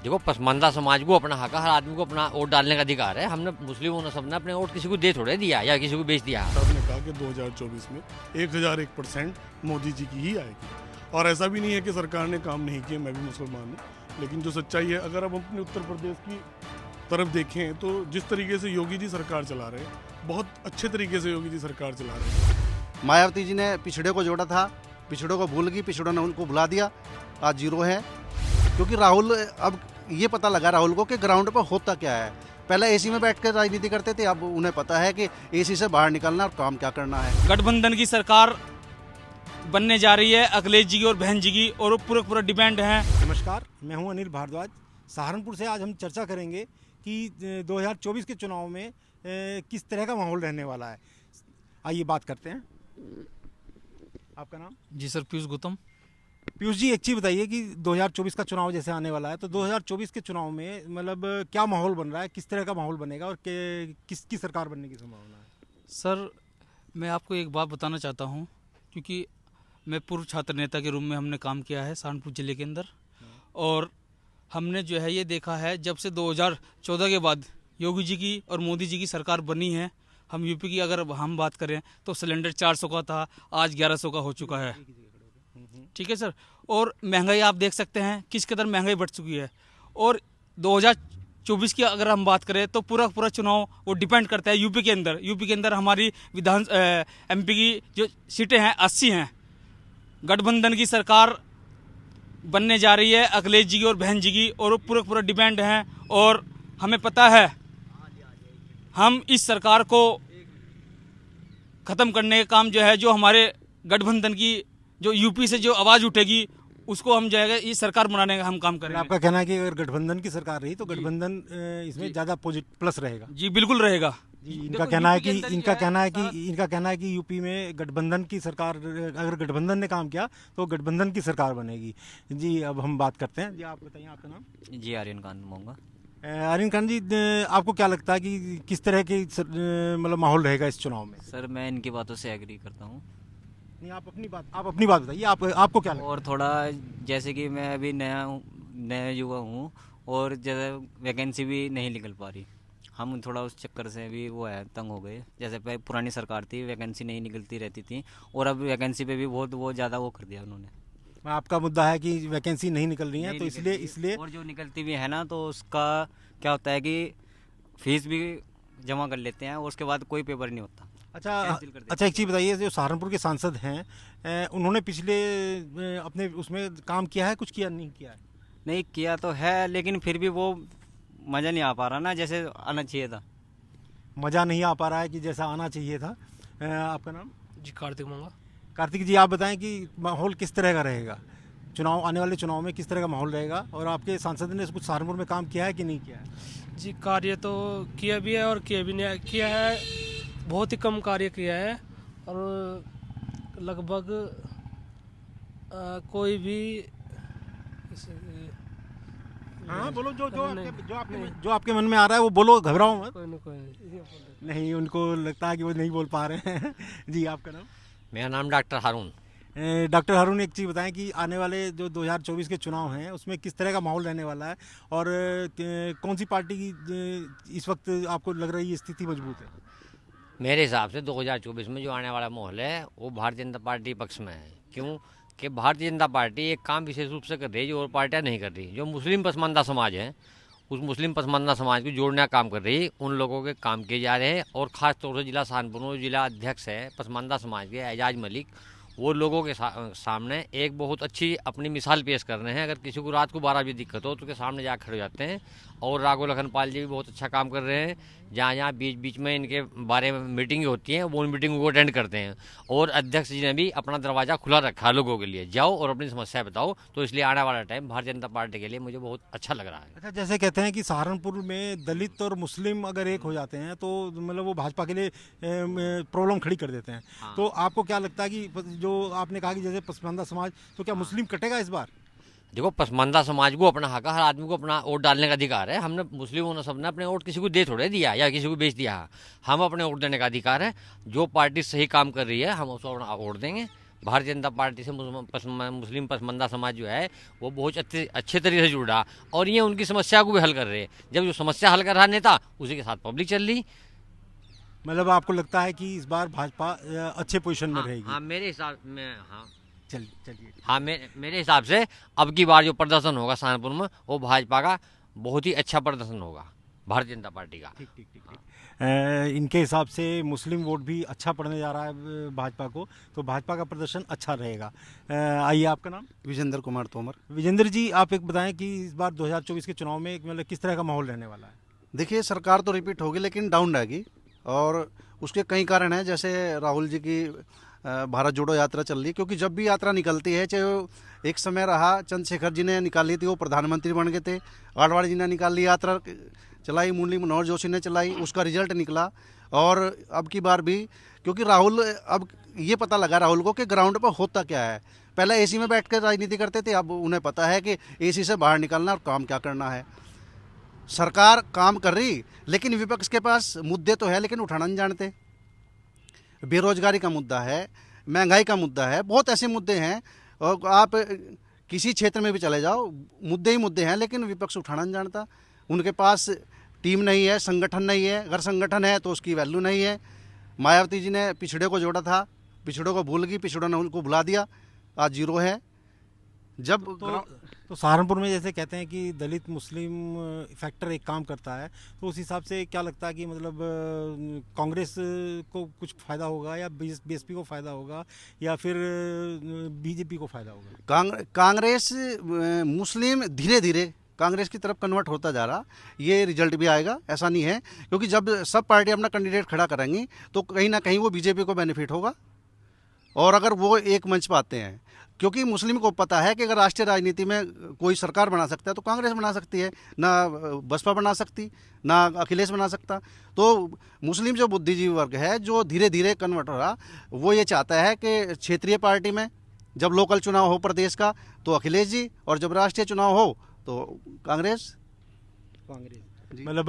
देखो, पसमानदा समाज को अपना हक है, हर आदमी को अपना वोट डालने का अधिकार है। हमने मुस्लिमों ने सबने अपने वोट किसी को दे थोड़े दिया या किसी को बेच दिया। साहब ने कहा कि 2024 में 1001% मोदी जी की ही आएगी, और ऐसा भी नहीं है कि सरकार ने काम नहीं किए। मैं भी मुसलमान हूँ, लेकिन जो सच्चाई है, अगर हम अपने उत्तर प्रदेश की तरफ देखें तो जिस तरीके से योगी जी सरकार चला रहे हैं, बहुत अच्छे तरीके से योगी जी सरकार चला रहे हैं। मायावती जी ने पिछड़े को जोड़ा था, पिछड़ों को भूल गई, पिछड़ों ने उनको भुला दिया, आज जीरो है। क्योंकि राहुल, अब ये पता लगा राहुल को कि ग्राउंड पर होता क्या है। पहले एसी में बैठ कर राजनीति करते थे, अब उन्हें पता है कि एसी से बाहर निकलना और काम क्या करना है। गठबंधन की सरकार बनने जा रही है, अखिलेश जी की और बहन जी की, और पूरा डिपेंड है। नमस्कार, मैं हूं अनिल भारद्वाज। सहारनपुर से आज हम चर्चा करेंगे कि 2024 के चुनाव में किस तरह का माहौल रहने वाला है। आइए बात करते हैं। आपका नाम? जी सर, पीयूष गौतम। पीयूष जी, एक चीज़ बताइए कि 2024 का चुनाव जैसे आने वाला है, तो 2024 के चुनाव में मतलब क्या माहौल बन रहा है, किस तरह का माहौल बनेगा और किसकी सरकार बनने की संभावना है? सर, मैं आपको एक बात बताना चाहता हूं, क्योंकि मैं पूर्व छात्र नेता के रूप में हमने काम किया है सहारनपुर ज़िले के अंदर, और हमने जो है ये देखा है, जब से 2014 के बाद योगी जी की और मोदी जी की सरकार बनी है, हम यूपी की अगर हम बात करें तो सिलेंडर 400 का था, आज 1100 का हो चुका है। ठीक है सर। और महंगाई आप देख सकते हैं किस कदर महंगाई बढ़ चुकी है। और 2024 की अगर हम बात करें तो पूरा चुनाव वो डिपेंड करता है यूपी के अंदर हमारी एमपी की जो सीटें हैं 80 हैं। गठबंधन की सरकार बनने जा रही है, अखिलेश जी की और बहन जी की, और पूरा डिपेंड है। और हमें पता है हम इस सरकार को ख़त्म करने का काम जो है, जो हमारे गठबंधन की जो यूपी से जो आवाज़ उठेगी, उसको हम जो है इस सरकार बनाने का हम काम करेंगे। आपका कहना है कि अगर गठबंधन की सरकार रही तो गठबंधन इसमें ज़्यादा प्लस रहेगा? जी बिल्कुल रहेगा। इनका कहना है कि यूपी में गठबंधन की सरकार, अगर गठबंधन ने काम किया तो गठबंधन की सरकार बनेगी। जी, अब हम बात करते हैं। जी, आप बताइए, आपका नाम? जी, आर्यन खान मोंगा। आर्यन खान जी, आपको क्या लगता है कि किस तरह की मतलब माहौल रहेगा इस चुनाव में? सर, मैं इनकी बातों से एग्री करता हूँ। नहीं, आप अपनी बात बताइए। आपको क्या लगता है? और थोड़ा, जैसे कि मैं अभी नया युवा हूँ, और ज़्यादा वैकेंसी भी नहीं निकल पा रही। हम थोड़ा उस चक्कर से भी वो है, तंग हो गए। जैसे पहले पुरानी सरकार थी, वैकेंसी नहीं निकलती रहती थी, और अब वैकेंसी पे भी बहुत वो ज़्यादा वो कर दिया उन्होंने। आपका मुद्दा है कि वैकेंसी नहीं निकल रही है, तो इसलिए और जो निकलती भी है ना, तो उसका क्या होता है कि फीस भी जमा कर लेते हैं और उसके बाद कोई पेपर नहीं होता। अच्छा, एक चीज़ बताइए, जो सहारनपुर के सांसद हैं, उन्होंने पिछले अपने उसमें काम किया है, कुछ किया नहीं किया है? नहीं किया तो है, लेकिन फिर भी वो मज़ा नहीं आ पा रहा ना, जैसे आना चाहिए था। मज़ा नहीं आ पा रहा है कि जैसा आना चाहिए था। आपका नाम? जी, कार्तिक मंगा। कार्तिक जी, आप बताएं कि माहौल किस तरह का रहेगा, आने वाले चुनाव में किस तरह का माहौल रहेगा, और आपके सांसद ने कुछ सहारनपुर में काम किया है कि नहीं किया है? जी, कार्य तो किया भी है और किया भी नहीं किया है। बहुत ही कम कार्य किया है, और लगभग कोई भी हाँ, बोलो, जो आपके मन में आ रहा है वो बोलो, घबराओ मत। कोई नहीं, उनको लगता है कि वो नहीं बोल पा रहे हैं। जी, आपका नाम? मेरा नाम डॉक्टर हारून। डॉक्टर हारून, एक चीज़ बताएं कि आने वाले जो 2024 के चुनाव हैं उसमें किस तरह का माहौल रहने वाला है, और कौन सी पार्टी की इस वक्त आपको लग रही है स्थिति मजबूत है? मेरे हिसाब से 2024 में जो आने वाला माहौल है वो भारतीय जनता पार्टी पक्ष में है। क्यों कि भारतीय जनता पार्टी एक काम विशेष रूप से कर रही है जो और पार्टियां नहीं कर रही। जो मुस्लिम पसमानदा समाज है, उस मुस्लिम पसमानदा समाज को जोड़ने का काम कर रही है। उन लोगों के काम किए जा रहे हैं, और ख़ास तौर से जिला सहारनपुर में जिला अध्यक्ष है पसमानदा समाज के एजाज मलिक, वो लोगों के सामने एक बहुत अच्छी अपनी मिसाल पेश कर रहे हैं। अगर किसी को रात को 12 बजे दिक्कत हो तो उसके सामने जाकर खड़े हो जाते हैं। और राघव लखनपाल जी भी बहुत अच्छा काम कर रहे हैं। जहाँ बीच में इनके बारे में मीटिंग होती हैं, वो उन मीटिंग को अटेंड करते हैं। और अध्यक्ष जी ने भी अपना दरवाज़ा खुला रखा है लोगों के लिए, जाओ और अपनी समस्या बताओ। तो इसलिए आने वाला टाइम भारतीय जनता पार्टी के लिए मुझे बहुत अच्छा लग रहा है। अच्छा, जैसे कहते हैं कि सहारनपुर में दलित और मुस्लिम अगर एक हो जाते हैं तो मतलब वो भाजपा के लिए प्रॉब्लम खड़ी कर देते हैं। हाँ। तो आपको क्या लगता है कि जो आपने कहा कि जैसे पसमानदा समाज, तो क्या मुस्लिम कटेगा इस बार? देखो, पसमानदा समाज को अपना हक है, हर आदमी को अपना वोट डालने का अधिकार है। हमने मुस्लिमों ने सबने अपने वोट किसी को दे थोड़े दिया या किसी को बेच दिया। हम अपने वोट देने का अधिकार है। जो पार्टी सही काम कर रही है हम उसको अपना वोट देंगे। भारतीय जनता पार्टी से मुस्लिम पसमानदा समाज जो है वो बहुत अच्छे तरीके से जुड़ रहा और ये उनकी समस्या को भी हल कर रहे हैं। जब जो समस्या हल कर रहा नेता उसी के साथ पब्लिक चल रही। मतलब आपको लगता है कि इस बार भाजपा अच्छे पोजीशन में रहेगी? हाँ मेरे हिसाब में हाँ चलिए हाँ मेरे हिसाब से अब की बार जो प्रदर्शन होगा सहारनपुर में वो भाजपा का बहुत ही अच्छा प्रदर्शन होगा, भारतीय जनता पार्टी का। ठीक। इनके हिसाब से मुस्लिम वोट भी अच्छा पड़ने जा रहा है भाजपा को, तो भाजपा का प्रदर्शन अच्छा रहेगा। आइए, आपका नाम? विजेंद्र कुमार तोमर। विजेंद्र जी, आप एक बताएं कि इस बार 2024 के चुनाव में मतलब किस तरह का माहौल रहने वाला है? देखिए, सरकार तो रिपीट होगी लेकिन डाउन रहेगी और उसके कई कारण हैं। जैसे राहुल जी की भारत जोड़ो यात्रा चल रही है, क्योंकि जब भी यात्रा निकलती है, चाहे वो एक समय रहा चंद्रशेखर जी ने निकाली थी, वो प्रधानमंत्री बन गए थे, आडवाणी जी ने निकाली यात्रा चलाई, मुरली मनोहर जोशी ने चलाई, उसका रिजल्ट निकला। और अब की बार भी, क्योंकि राहुल, अब ये पता लगा राहुल को कि ग्राउंड पर होता क्या है। पहले एसी में बैठ कर राजनीति करते थे, अब उन्हें पता है कि एसी से बाहर निकलना और काम क्या करना है। सरकार काम कर रही, लेकिन विपक्ष के पास मुद्दे तो है लेकिन उठाना नहीं जानते। बेरोजगारी का मुद्दा है, महंगाई का मुद्दा है, बहुत ऐसे मुद्दे हैं। और आप किसी क्षेत्र में भी चले जाओ, मुद्दे ही मुद्दे हैं, लेकिन विपक्ष उठाना नहीं जानता। उनके पास टीम नहीं है, संगठन नहीं है। अगर संगठन है तो उसकी वैल्यू नहीं है। मायावती जी ने पिछड़े को जोड़ा था, पिछड़ों को भूल गई, पिछड़ों ने उनको भुला दिया, आज जीरो है। जब तो सहारनपुर में जैसे कहते हैं कि दलित मुस्लिम फैक्टर एक काम करता है, तो उस हिसाब से क्या लगता है कि मतलब कांग्रेस को कुछ फ़ायदा होगा या बीएसपी को फ़ायदा होगा या फिर बीजेपी को फ़ायदा होगा? कांग्रेस मुस्लिम धीरे धीरे कांग्रेस की तरफ कन्वर्ट होता जा रहा, ये रिजल्ट भी आएगा, ऐसा नहीं है। क्योंकि जब सब पार्टी अपना कैंडिडेट खड़ा करेंगी तो कहीं ना कहीं वो बीजेपी को बेनिफिट होगा। और अगर वो एक मंच पाते हैं, क्योंकि मुस्लिम को पता है कि अगर राष्ट्रीय राजनीति में कोई सरकार बना सकता है तो कांग्रेस बना सकती है, ना बसपा बना सकती, ना अखिलेश बना सकता। तो मुस्लिम जो बुद्धिजीवी वर्ग है, जो धीरे धीरे कन्वर्ट हो रहा, वो ये चाहता है कि क्षेत्रीय पार्टी में जब लोकल चुनाव हो प्रदेश का तो अखिलेश जी, और जब राष्ट्रीय चुनाव हो तो कांग्रेस। मतलब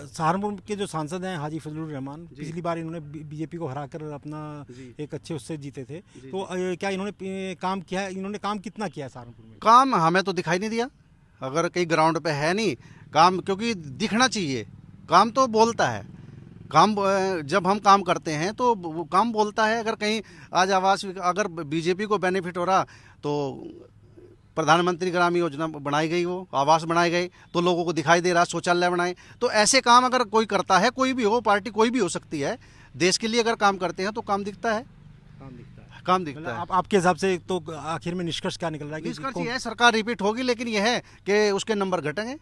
सहारनपुर के जो सांसद हैं हाजी फजलुर रहमान, पिछली बार इन्होंने बीजेपी को हराकर अपना एक अच्छे उससे जीते थे, तो क्या इन्होंने काम किया है? इन्होंने काम कितना किया है सहारनपुर में? काम हमें तो दिखाई नहीं दिया, अगर कहीं ग्राउंड पे है नहीं काम, क्योंकि दिखना चाहिए। काम तो बोलता है, काम जब हम काम करते हैं तो वो काम बोलता है। अगर कहीं आज आवास, अगर बीजेपी को बेनिफिट हो रहा तो प्रधानमंत्री ग्राम योजना बनाई गई, वो आवास बनाए गए तो लोगों को दिखाई दे रहा, शौचालय बनाए। तो ऐसे काम अगर कोई करता है, कोई भी हो पार्टी, कोई भी हो सकती है, देश के लिए अगर काम करते हैं तो काम दिखता है, काम दिखता है। आपके हिसाब से तो आखिर में निष्कर्ष क्या निकल रहा है? निष्कर्ष ये है, सरकार रिपीट होगी, लेकिन यह है कि उसके नंबर घटेंगे।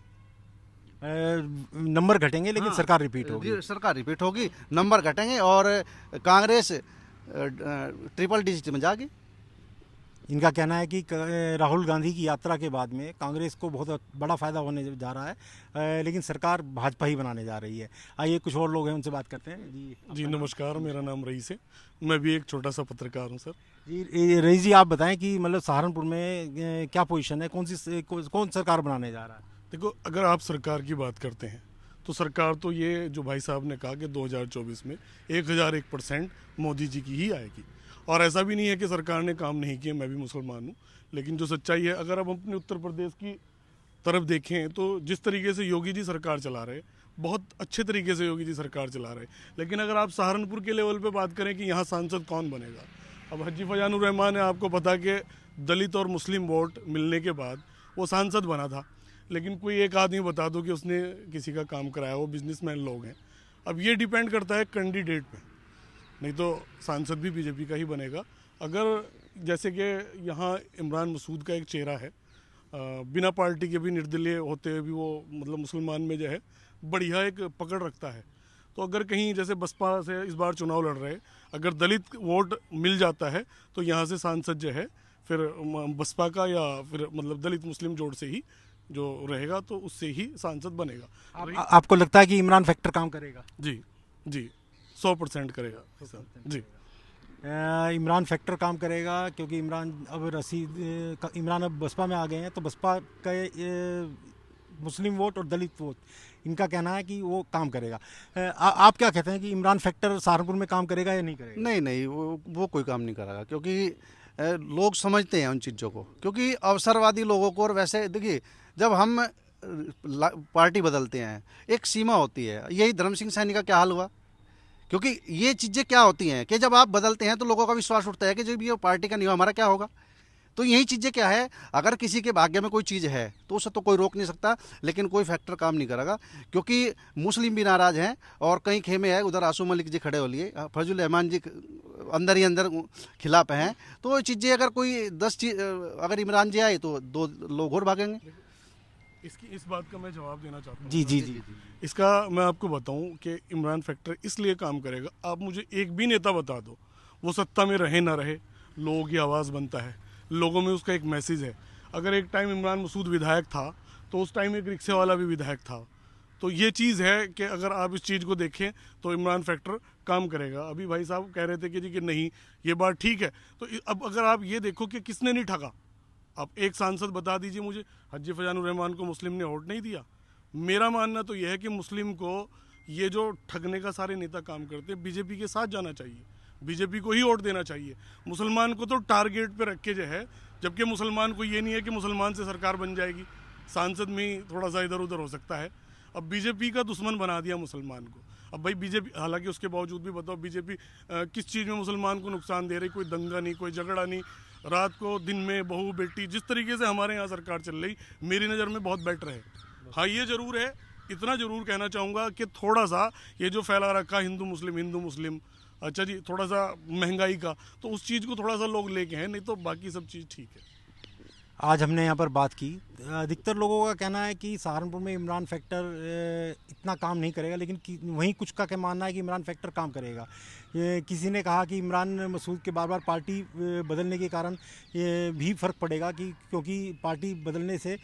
नंबर घटेंगे लेकिन सरकार रिपीट होगी। सरकार रिपीट होगी, नंबर घटेंगे और कांग्रेस ट्रिपल डिजिट में जाएगी। इनका कहना है कि राहुल गांधी की यात्रा के बाद में कांग्रेस को बहुत बड़ा फायदा होने जा रहा है, लेकिन सरकार भाजपा ही बनाने जा रही है। आइए, कुछ और लोग हैं, उनसे बात करते हैं। जी नमस्कार, मेरा नाम रईस है, मैं भी एक छोटा सा पत्रकार हूँ सर। जी रईस जी, आप बताएं कि मतलब सहारनपुर में क्या पोजीशन है, कौन सरकार बनाने जा रहा है? देखो, अगर आप सरकार की बात करते हैं तो सरकार तो ये जो भाई साहब ने कहा कि 2024 में 1001% मोदी जी की ही आएगी। और ऐसा भी नहीं है कि सरकार ने काम नहीं किए, मैं भी मुसलमान हूँ, लेकिन जो सच्चाई है, अगर आप अपने उत्तर प्रदेश की तरफ देखें तो जिस तरीके से योगी जी सरकार चला रहे, बहुत अच्छे तरीके से योगी जी सरकार चला रहे। लेकिन अगर आप सहारनपुर के लेवल पे बात करें कि यहाँ सांसद कौन बनेगा, अब हाजी फजानुर रहमान है, आपको पता कि दलित और मुस्लिम वोट मिलने के बाद वो सांसद बना था, लेकिन कोई एक आदमी बता दो कि उसने किसी का काम कराया, वो बिजनेसमैन लोग हैं। अब ये डिपेंड करता है कैंडिडेट पे, नहीं तो सांसद भी बीजेपी का ही बनेगा। अगर जैसे कि यहाँ इमरान मसूद का एक चेहरा है, बिना पार्टी के भी निर्दलीय होते हुए भी वो मतलब मुसलमान में जो है बढ़िया एक पकड़ रखता है। तो अगर कहीं जैसे बसपा से इस बार चुनाव लड़ रहे, अगर दलित वोट मिल जाता है तो यहाँ से सांसद जो है फिर बसपा का या फिर मतलब दलित मुस्लिम जोड़ से ही जो रहेगा तो उससे ही सांसद बनेगा। आपको लगता है कि इमरान फैक्टर काम करेगा? जी 100% करेगा जी। इमरान फैक्टर काम करेगा क्योंकि इमरान अब बसपा में आ गए हैं, तो बसपा का मुस्लिम वोट और दलित वोट, इनका कहना है कि वो काम करेगा। आप क्या कहते हैं कि इमरान फैक्टर सहारनपुर में काम करेगा या नहीं करेगा? नहीं, वो कोई काम नहीं करेगा, क्योंकि लोग समझते हैं उन चीज़ों को, क्योंकि अवसरवादी लोगों को, और वैसे देखिए जब हम पार्टी बदलते हैं एक सीमा होती है। यही धर्म सिंह सैनी का क्या हाल हुआ, क्योंकि ये चीज़ें क्या होती हैं कि जब आप बदलते हैं तो लोगों का विश्वास उठता है कि जब ये पार्टी का नहीं हुआ हमारा क्या होगा। तो यही चीज़ें क्या है, अगर किसी के भाग्य में कोई चीज़ है तो उसे तो कोई रोक नहीं सकता, लेकिन कोई फैक्टर काम नहीं करेगा, क्योंकि मुस्लिम भी नाराज़ हैं और कई खेमे है उधर आसू मलिक जी खड़े हो लिए, फजल रहमान जी अंदर ही अंदर खिलाफ हैं। तो ये चीज़ें अगर कोई 10 चीज अगर इमरान जी आए तो 2 लोग और भागेंगे। इस बात का मैं जवाब देना चाहता हूँ। जी जी जी इसका मैं आपको बताऊं कि इमरान फैक्टर इसलिए काम करेगा, आप मुझे एक भी नेता बता दो, वो सत्ता में रहे ना रहे, लोगों की आवाज़ बनता है, लोगों में उसका एक मैसेज है। अगर एक टाइम इमरान मसूद विधायक था तो उस टाइम एक रिक्शे वाला भी विधायक था। तो ये चीज़ है कि अगर आप इस चीज़ को देखें तो इमरान फैक्टर काम करेगा। अभी भाई साहब कह रहे थे कि जी कि नहीं ये बात ठीक है, तो अब अगर आप ये देखो कि किसने नहीं ठगा, आप एक सांसद बता दीजिए मुझे, हाजी फजानुर रहमान को मुस्लिम ने वोट नहीं दिया। मेरा मानना तो यह है कि मुस्लिम को ये जो ठगने का सारे नेता काम करते हैं, बीजेपी के साथ जाना चाहिए, बीजेपी को ही वोट देना चाहिए। मुसलमान को तो टारगेट पे रख के जो है, जबकि मुसलमान को ये नहीं है कि मुसलमान से सरकार बन जाएगी, सांसद में ही थोड़ा सा इधर उधर हो सकता है। अब बीजेपी का दुश्मन बना दिया मुसलमान को। अब भाई बीजेपी, हालांकि उसके बावजूद भी बताओ बीजेपी किस चीज़ में मुसलमान को नुकसान दे रही, कोई दंगा नहीं, कोई झगड़ा नहीं, रात को दिन में बहू बेटी, जिस तरीके से हमारे यहाँ सरकार चल रही मेरी नज़र में बहुत बेटर है। हाँ ये ज़रूर है, इतना ज़रूर कहना चाहूँगा कि थोड़ा सा ये जो फैला रखा हिंदू मुस्लिम, अच्छा जी, थोड़ा सा महंगाई का, तो उस चीज़ को थोड़ा सा लोग लेके हैं, नहीं तो बाकी सब चीज़ ठीक है। आज हमने यहाँ पर बात की, अधिकतर लोगों का कहना है कि सहारनपुर में इमरान फैक्टर इतना काम नहीं करेगा, लेकिन वहीं कुछ का क्या मानना है कि इमरान फैक्टर काम करेगा। किसी ने कहा कि इमरान मसूद के बार बार पार्टी बदलने के कारण भी फ़र्क पड़ेगा, क्योंकि पार्टी बदलने से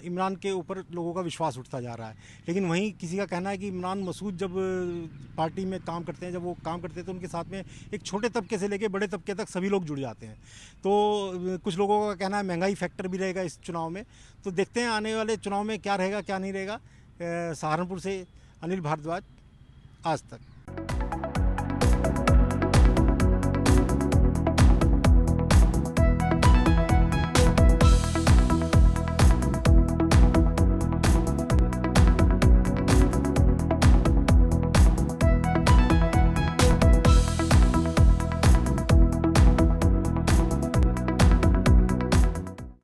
इमरान के ऊपर लोगों का विश्वास उठता जा रहा है। लेकिन वहीं किसी का कहना है कि इमरान मसूद जब पार्टी में काम करते हैं, जब वो काम करते हैं तो उनके साथ में एक छोटे तबके से लेकर बड़े तबके तक सभी लोग जुड़ जाते हैं। तो कुछ लोगों का कहना है महंगाई फैक्टर भी रहेगा इस चुनाव में। तो देखते हैं आने वाले चुनाव में क्या रहेगा क्या नहीं रहेगा। सहारनपुर से अनिल भारद्वाज, आज तक।